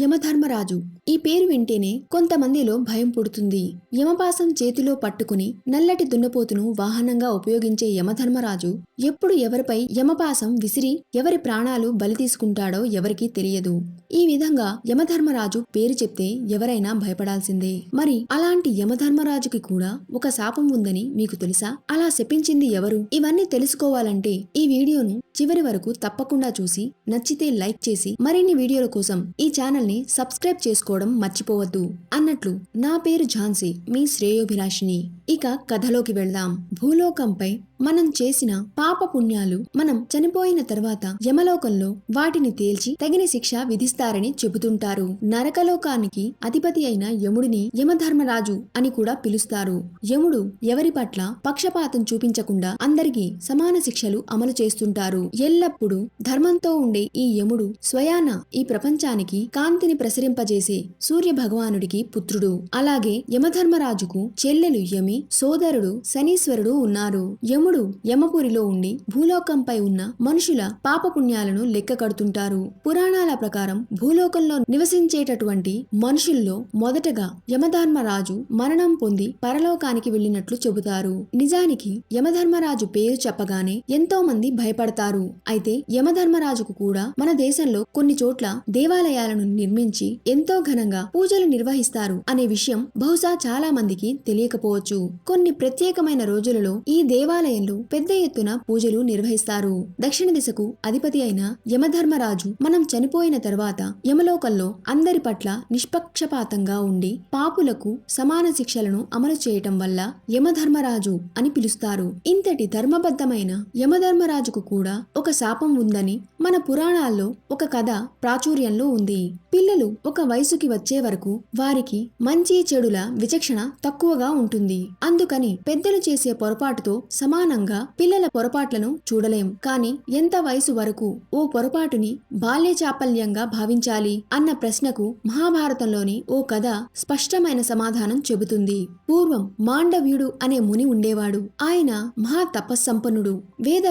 యమధర్మరాజు ఈ పేరు వింటేనే కొంతమందిలో భయం పుడుతుంది. యమపాసం చేతిలో పట్టుకుని నల్లటి దున్నపోతును వాహనంగా ఉపయోగించే యమధర్మరాజు ఎప్పుడు ఎవరిపై యమపాసం విసిరి ఎవరి ప్రాణాలు బలి తీసుకుంటాడో ఎవరికీ తెలియదు. ఈ విధంగా యమధర్మరాజు పేరు చెప్తే ఎవరైనా భయపడాల్సిందే. మరి అలాంటి యమధర్మరాజుకి కూడా ఒక శాపం ఉందని మీకు తెలుసా? అలా శపించింది ఎవరు? ఇవన్నీ తెలుసుకోవాలంటే ఈ వీడియోను చివరి వరకు తప్పకుండా చూసి నచ్చితే లైక్ చేసి మరిన్ని వీడియోల కోసం ఈ ఛానల్ ని సబ్స్క్రైబ్ చేసుకోవడం మర్చిపోవద్దు. అన్నట్లు నా పేరు ఝాన్సీ, మీ శ్రేయోభిలాషిని. ఇక కథలోకి వెళ్దాం. భూలోకంపై మనం చేసిన పాప పుణ్యాలు మనం చనిపోయిన తర్వాత యమలోకంలో వాటిని తేల్చి తగిన శిక్ష విధిస్తారని చెబుతుంటారు. నరకలోకానికి అధిపతి అయిన యముడిని యమధర్మరాజు అని కూడా పిలుస్తారు. యముడు ఎవరి పట్ల పక్షపాతం చూపించకుండా అందరికీ సమాన శిక్షలు అమలు చేస్తుంటారు. ఎల్లప్పుడూ ధర్మంతో ఉండే ఈ యముడు స్వయాన ఈ ప్రపంచానికి కాంతిని ప్రసరింపజేసే సూర్య భగవానుడికి పుత్రుడు. అలాగే యమధర్మరాజుకు చెల్లెలు యమి, సోదరుడు శనీశ్వరుడు ఉన్నారు. యముడు యమపురిలో ఉండి భూలోకంపై ఉన్న మనుషుల పాపపుణ్యాలను లెక్క కడుతుంటారు. పురాణాల ప్రకారం భూలోకంలో నివసించేటటువంటి మనుషుల్లో మొదటగా యమధర్మరాజు మరణం పొంది పరలోకానికి వెళ్లినట్లు చెబుతారు. నిజానికి యమధర్మరాజు పేరు చెప్పగానే ఎంతో మంది భయపడతారు. అయితే యమధర్మరాజుకు కూడా మన దేశంలో కొన్ని చోట్ల దేవాలయాలను నిర్మించి ఎంతో ఘనంగా పూజలు నిర్వహిస్తారు అనే విషయం బహుశా చాలా మందికి తెలియకపోవచ్చు. కొన్ని ప్రత్యేకమైన రోజులలో ఈ దేవాలయంలో పెద్ద ఎత్తున పూజలు నిర్వహిస్తారు. దక్షిణ దిశకు అధిపతి అయిన యమధర్మరాజు మనం చనిపోయిన తర్వాత యమలోకంలో అందరి పట్ల నిష్పక్షపాతంగా ఉండి పాపులకు సమాన శిక్షలను అమలు చేయటం వల్ల యమధర్మరాజు అని పిలుస్తారు. ఇంతటి ధర్మబద్ధమైన యమధర్మరాజుకు కూడా ఒక శాపం ఉందని మన పురాణాల్లో ఒక కథ ప్రాచుర్యంలో ఉంది. పిల్లలు ఒక వయసుకి వచ్చే వరకు వారికి మంచి చెడుల విచక్షణ తక్కువగా ఉంటుంది. అందుకని పెద్దలు చేసే పొరపాటుతో సమానంగా పిల్లల పొరపాట్లను చూడలేం. కానీ ఎంత వయసు వరకు ఓ పొరపాటుని బాల్య చాపల్యంగా భావించాలి అన్న ప్రశ్నకు మహాభారతంలోని ఓ కథ స్పష్టమైన సమాధానం చెబుతుంది. పూర్వం మాండవ్యుడు అనే ముని ఉండేవాడు. ఆయన మహా తపస్సంపన్నుడు.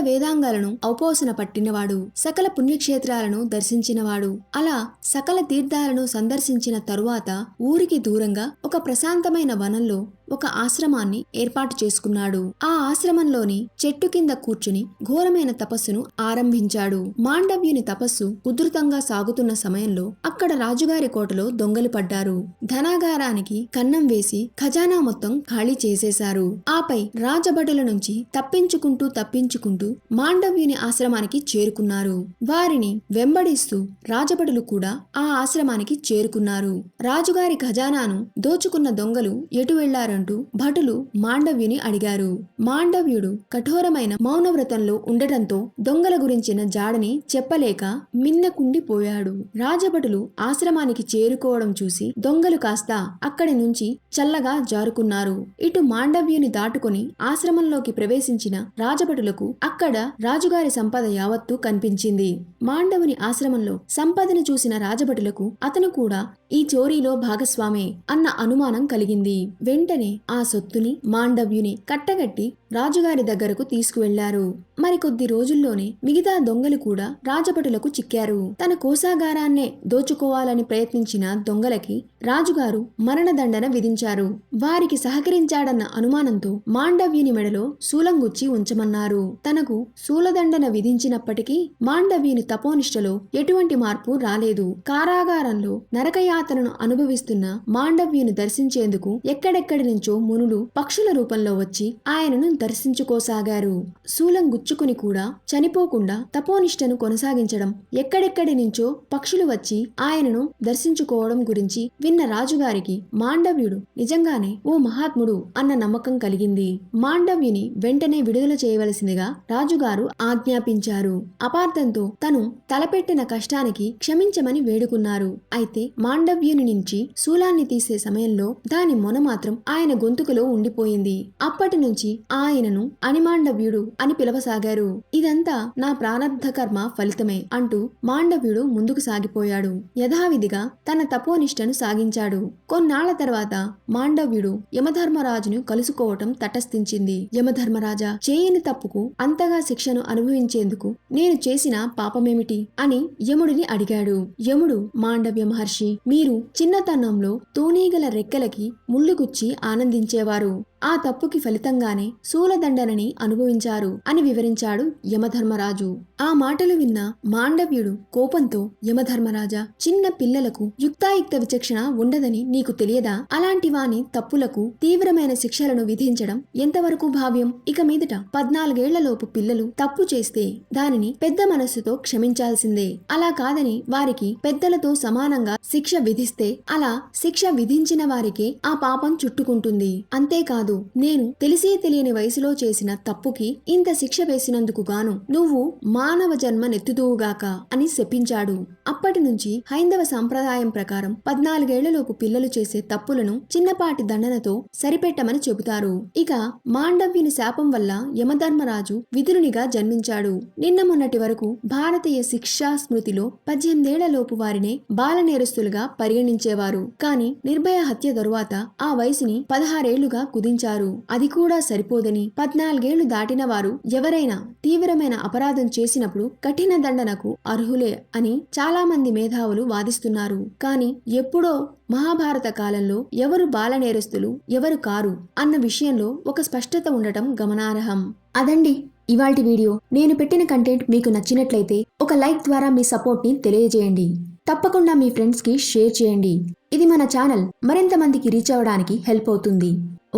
వేదాంగాలను ఔపోసన పట్టినవాడు. సకల పుణ్యక్షేత్రాలను దర్శించినవాడు. అలా సకల తీర్థాలను సందర్శించిన తరువాత ఊరికి దూరంగా ఒక ప్రశాంతమైన వనంలో ఒక ఆశ్రమాన్ని ఏర్పాటు చేసుకున్నాడు. ఆ ఆశ్రమంలోని చెట్టు కింద కూర్చుని ఘోరమైన తపస్సును ఆరంభించాడు. మాండవ్యుని తపస్సు ఉధృతంగా సాగుతున్న సమయంలో అక్కడ రాజుగారి కోటలో దొంగలు పడ్డారు. ధనాగారానికి కన్నం వేసి ఖజానా మొత్తం ఖాళీ చేసేశారు. ఆపై రాజభటుల నుంచి తప్పించుకుంటూ మాండవ్యుని ఆశ్రమానికి చేరుకున్నారు. వారిని వెంబడిస్తూ రాజభటులు కూడా ఆ ఆశ్రమానికి చేరుకున్నారు. రాజుగారి ఖజానాను దోచుకున్న దొంగలు ఎటు వెళ్లారంటూ భటులు మాండవ్యుని అడిగారు. మాండవ్యుడు కఠోరమైన మౌనవ్రతంలో ఉండటంతో దొంగల గురించిన జాడని చెప్పలేక మిన్నకుండిపోయాడు. రాజభటులు ఆశ్రమానికి చేరుకోవడం చూసి దొంగలు కాస్త అక్కడి నుంచి చల్లగా జారుకున్నారు. ఇటు మాండవ్యుని దాటుకుని ఆశ్రమంలోకి ప్రవేశించిన రాజభటులకు అక్కడ రాజుగారి సంపద యావత్తూ కనిపించింది. మాండవుని ఆశ్రమంలో సంపదను చూసిన రాజభటులకు అతను కూడా ఈ చోరీలో భాగస్వామే అన్న అనుమానం కలిగింది. వెంటనే ఆ సొత్తుని మాండవ్యుని కట్టగట్టి రాజుగారి దగ్గరకు తీసుకువెళ్లారు. మరికొద్ది రోజుల్లోనే మిగతా దొంగలు కూడా రాజభటులకు చిక్కారు. తన కోశాగారాన్నే దోచుకోవాలని ప్రయత్నించిన దొంగలకి రాజుగారు మరణదండన విధించారు. వారికి సహకరించాడన్న అనుమానంతో మాండవ్యుని మెడలో శూలంగుచ్చి ఉంచమన్నారు. తనకు శూలదండన విధించినప్పటికీ మాండవ్యుని తపోనిష్టలో ఎటువంటి మార్పు రాలేదు. కారాగారంలో నరకయాతనను అనుభవిస్తున్న మాండవ్యుని దర్శించేందుకు ఎక్కడెక్కడి నుంచో మునులు పక్షుల రూపంలో వచ్చి ఆయనను దర్శించుకోసాగారు. శూలం గుచ్చుకుని కూడా చనిపోకుండా తపోనిష్టను కొనసాగించడం, ఎక్కడెక్కడి నుంచో పక్షులు వచ్చి ఆయనను దర్శించుకోవడం గురించి విన్న రాజుగారికి మాండవ్యుడు నిజంగానే ఓ మహాత్ముడు అన్న నమ్మకం కలిగింది. మాండవ్యుని వెంటనే విడుదల చేయవలసిందిగా రాజుగారు ఆజ్ఞాపించారు. అపార్థంతో తను తలపెట్టిన కష్టానికి క్షమించమని వేడుకున్నారు. అయితే మాండవ్యుని నుంచి శూలాన్ని తీసే సమయంలో దాని మొన మాత్రం ఆయన గొంతుకులో ఉండిపోయింది. అప్పటి నుంచి ఆయనను అనిమాండవ్యుడు అని పిలవసాగారు. ఇదంతా నా ప్రారబ్ధ కర్మ ఫలితమే అంటూ మాండవ్యుడు ముందుకు సాగిపోయాడు. యథావిధిగా తన తపోనిష్టను సాగించాడు. కొన్నాళ్ల తర్వాత మాండవ్యుడు యమధర్మరాజును కలుసుకోవటం తటస్థించింది. యమధర్మరాజా, చేయని తప్పుకు అంతగా శిక్షను అనుభవించేందుకు నేను చేసిన పాపమేమిటి అని యముడిని అడిగాడు. యముడు, మాండవ్య మహర్షి, మీరు చిన్నతనంలో తూనీగల రెక్కలకి ముళ్ళుగుచ్చి ఆనందించేవారు. ఆ తప్పుకి ఫలితంగానే శూలదండనని అనుభవించారు అని వివరించాడు యమధర్మరాజు. ఆ మాటలు విన్న మాండవ్యుడు కోపంతో, యమధర్మరాజా, చిన్న పిల్లలకు యుక్తాయుక్త విచక్షణ ఉండదని నీకు తెలియదా? అలాంటి వాని తప్పులకు తీవ్రమైన శిక్షలను విధించడం ఎంతవరకు భావ్యం? ఇక మీదట 14 ఏళ్లలోపు పిల్లలు తప్పు చేస్తే దానిని పెద్ద మనస్సుతో క్షమించాల్సిందే. అలా కాదని వారికి పెద్దలతో సమానంగా శిక్ష విధిస్తే అలా శిక్ష విధించిన వారికే ఆ పాపం చుట్టుకుంటుంది. అంతేకాదు, నేను తెలిసి తెలియని వయసులో చేసిన తప్పుకి ఇంత శిక్ష వేసినందుకు గాను నువ్వు మానవ జన్మ నెత్తుదువుగాక అని శపించాడు. అప్పటి నుంచి హైందవ సంప్రదాయం ప్రకారం 14 ఏళ్లలోపు పిల్లలు చేసే తప్పులను చిన్నపాటి దండనతో సరిపెట్టమని చెబుతారు. ఇక మాండవ్యుని శాపం వల్ల యమధర్మరాజు విదురునిగా జన్మించాడు. నిన్న మొన్నటి వరకు భారతీయ శిక్షా స్మృతిలో 18 ఏళ్లలోపు వారినే బాల నేరస్తులుగా పరిగణించేవారు. కాని నిర్భయ హత్య తరువాత ఆ వయసుని 16 ఏళ్లుగా కుదించారు. అది కూడా సరిపోదని 14 ఏళ్లు దాటిన వారు ఎవరైనా తీవ్రమైన అపరాధం చేసినప్పుడు కఠిన దండనకు అర్హులే అని చాలా మంది మేధావులు వాదిస్తున్నారు. కానీ ఎప్పుడో మహాభారత కాలంలో ఎవరు బాల నేరస్తులు, ఎవరు కారు అన్న విషయంలో ఒక స్పష్టత ఉండటం గమనార్హం. అదండి ఇవాల్టి వీడియో. నేను పెట్టిన కంటెంట్ మీకు నచ్చినట్లయితే ఒక లైక్ ద్వారా మీ సపోర్ట్ ని తెలియజేయండి. తప్పకుండా మీ ఫ్రెండ్స్ కి షేర్ చేయండి. ఇది మన ఛానల్ మరింత మందికి రీచ్ అవ్వడానికి హెల్ప్ అవుతుంది.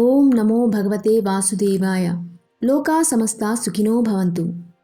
ఓం నమో భగవతే వాసుదేవాయ. లోకా సమస్తా సుఖినో భవంతు.